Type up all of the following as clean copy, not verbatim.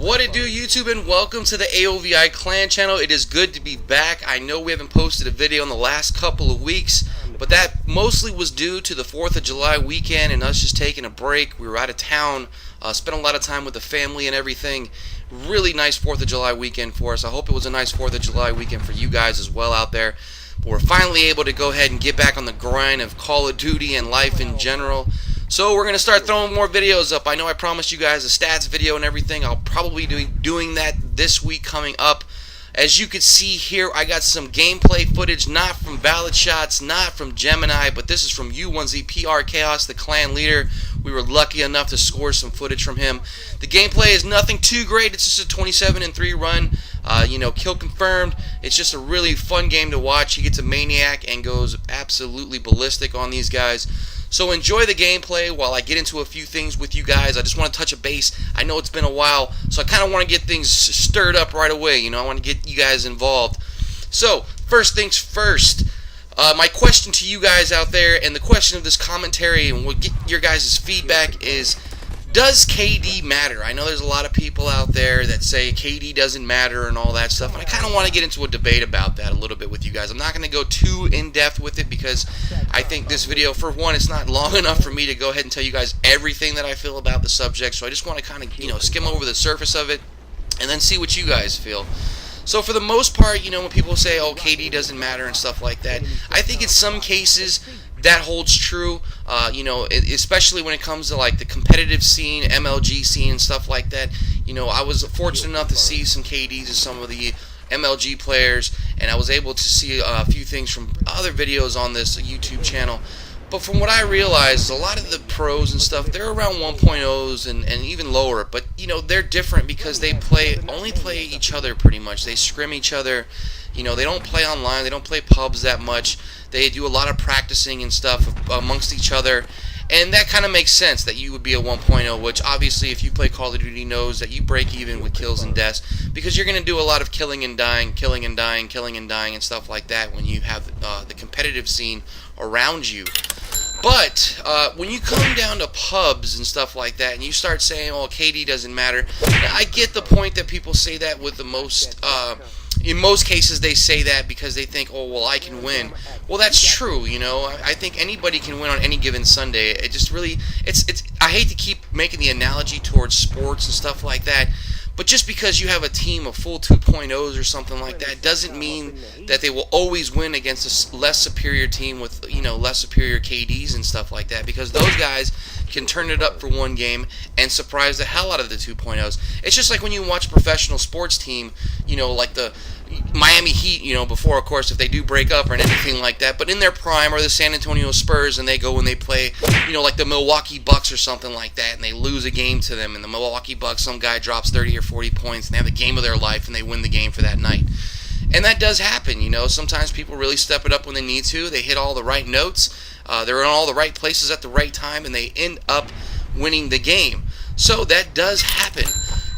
What it do, YouTube, and welcome to the AOVI Clan channel. It is good to be back. I know we haven't posted a video in the last couple of weeks, but that mostly was due to the 4th of July weekend and us just taking a break. We were out of town, spent a lot of time with the family and everything. Really nice 4th of July weekend for us. I hope it was a nice 4th of July weekend for you guys as well out there. But we're finally able to go ahead and get back on the grind of Call of Duty and life in general. So we're going to start throwing more videos up. I know I promised you guys a stats video and everything. I'll probably be doing that this week coming up. As you can see here, I got some gameplay footage, not from Valid Shots, not from Gemini, but this is from U1z PR Chaos, the clan leader. We were lucky enough to score some footage from him. The gameplay is nothing too great. It's just a 27-3 run. Kill confirmed. It's just a really fun game to watch. He gets a Maniac and goes absolutely ballistic on these guys. So enjoy the gameplay while I get into a few things with you guys. I just want to touch a base. I know it's been a while, so I kind of want to get things stirred up right away. I want to get you guys involved. So, first things first. My question to you guys out there, and the question of this commentary, and we'll get your guys' feedback, is, does KD matter? I know there's a lot of people out there that say KD doesn't matter and all that stuff, and I kind of want to get into a debate about that a little bit with you guys. I'm not going to go too in-depth with it because I think this video, for one, it's not long enough for me to go ahead and tell you guys everything that I feel about the subject, so I just want to kind of, skim over the surface of it and then see what you guys feel. So for the most part, when people say, oh, KD doesn't matter and stuff like that, I think in some cases that holds true, especially when it comes to like the competitive scene, MLG scene and stuff like that. I was fortunate enough to see some KDs of some of the MLG players, and I was able to see a few things from other videos on this YouTube channel. But from what I realized, a lot of the pros and stuff, they're around 1.0s and even lower. But, they're different because they only play each other pretty much. They scrim each other. They don't play online. They don't play pubs that much. They do a lot of practicing and stuff amongst each other. And that kind of makes sense that you would be a 1.0, which obviously if you play Call of Duty knows that you break even with kills and deaths because you're going to do a lot of killing and dying, killing and dying, killing and dying and stuff like that when you have the competitive scene around you. But when you come down to pubs and stuff like that and you start saying, oh, KD doesn't matter, I get the point that people say that with the most... in most cases, they say that because they think, oh, well, I can win. Well, that's true, I think anybody can win on any given Sunday. It just really, I hate to keep making the analogy towards sports and stuff like that, but just because you have a team of full 2.0s or something like that doesn't mean that they will always win against a less superior team with, less superior KDs and stuff like that, because those guys can turn it up for one game and surprise the hell out of the 2.0s. It's just like when you watch a professional sports team, like the Miami Heat, before, of course, if they do break up or anything like that, but in their prime, or the San Antonio Spurs, and they go and they play, like the Milwaukee Bucks or something like that, and they lose a game to them, and the Milwaukee Bucks, some guy drops 30 or 40 points, and they have the game of their life, and they win the game for that night. And that does happen, sometimes people really step it up when they need to, they hit all the right notes, they're in all the right places at the right time, and they end up winning the game. So that does happen.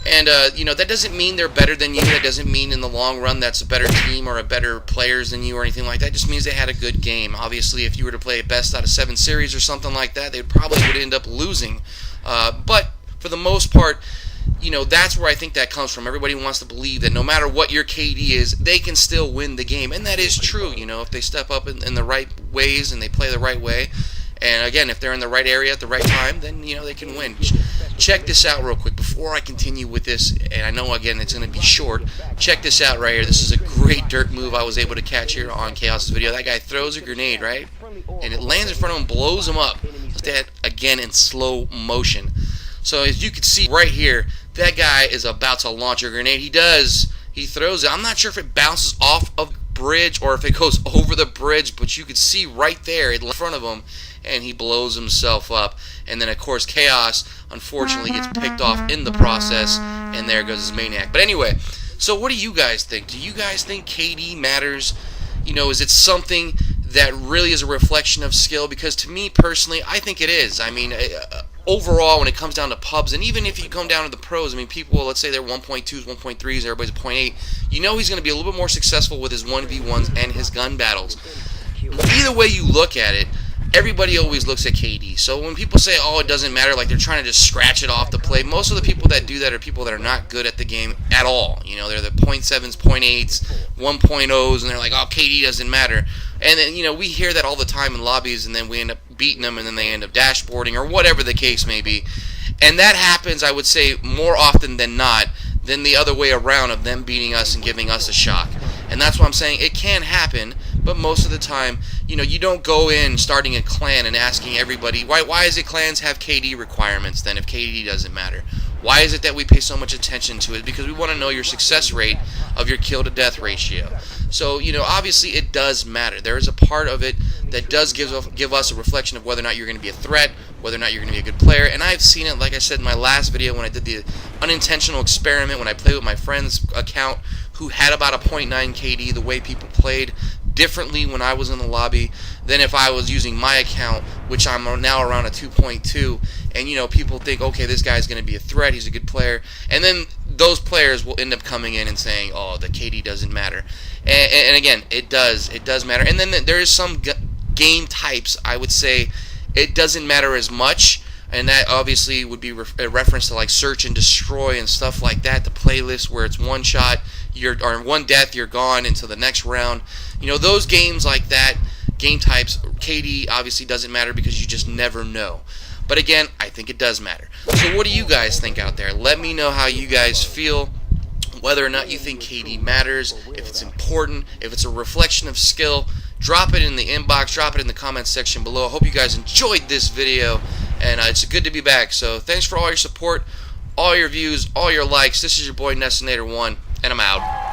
And, that doesn't mean they're better than you. That doesn't mean in the long run that's a better team or a better players than you or anything like that. It just means they had a good game. Obviously, if you were to play a best out of 7 series or something like that, they probably would end up losing. But for the most part, that's where I think that comes from. Everybody wants to believe that no matter what your KD is, they can still win the game. And that is true, if they step up in the right ways and they play the right way. And again, if they're in the right area at the right time, then, they can win. Check this out real quick before I continue with this. And I know, again, it's going to be short. Check this out right here. This is a great dirt move I was able to catch here on Chaos's video. That guy throws a grenade, right? And it lands in front of him, blows him up. That, again, in slow motion. So as you can see right here, that guy is about to launch a grenade. He does. He throws it. I'm not sure if it bounces off of the bridge or if it goes over the bridge, but you can see right there in front of him, and he blows himself up. And then, of course, Chaos, unfortunately, gets picked off in the process, and there goes his Maniac. But anyway, so what do you guys think? Do you guys think KD matters? Is it something that really is a reflection of skill? Because to me, personally, I think it is. I mean, overall, when it comes down to pubs, and even if you come down to the pros, I mean, people, let's say they're 1.2s, 1.3s, everybody's a 0.8, he's going to be a little bit more successful with his 1v1s and his gun battles. Either way you look at it, everybody always looks at KD. So when people say, oh, it doesn't matter, like they're trying to just scratch it off the play, most of the people that do that are people that are not good at the game at all. You know, they're the .7s, .8s, 1.0s, and they're like, oh, KD doesn't matter. And then, you know, we hear that all the time in lobbies, and then we end up beating them, and then they end up dashboarding, or whatever the case may be. And that happens, I would say, more often than not, than the other way around of them beating us and giving us a shock. And that's what I'm saying. It can happen, but most of the time, you know, you don't go in starting a clan and asking everybody, why is it clans have KD requirements then if KD doesn't matter? Why is it that we pay so much attention to it? Because we want to know your success rate of your kill to death ratio. So, you know, obviously it does matter. There is a part of it that does give us a reflection of whether or not you're going to be a threat, whether or not you're going to be a good player. And I've seen it, like I said in my last video when I did the unintentional experiment, when I played with my friend's account who had about a .9 KD, the way people played differently when I was in the lobby than if I was using my account, which I'm now around a 2.2, and you know, people think, okay, this guy's going to be a threat, he's a good player, and then those players will end up coming in and saying, oh, the KD doesn't matter. And again, it does matter. And then there is some game types, I would say, it doesn't matter as much, and that obviously would be a reference to like search and destroy and stuff like that, the playlist where it's one shot, or one death, you're gone into the next round. You know, those games like that, game types, KD obviously doesn't matter because you just never know. But again, I think it does matter. So what do you guys think out there? Let me know how you guys feel, whether or not you think KD matters, if it's important, if it's a reflection of skill. Drop it in the inbox, drop it in the comments section below. I hope you guys enjoyed this video, and it's good to be back. So thanks for all your support, all your views, all your likes. This is your boy Nestinator1, and I'm out.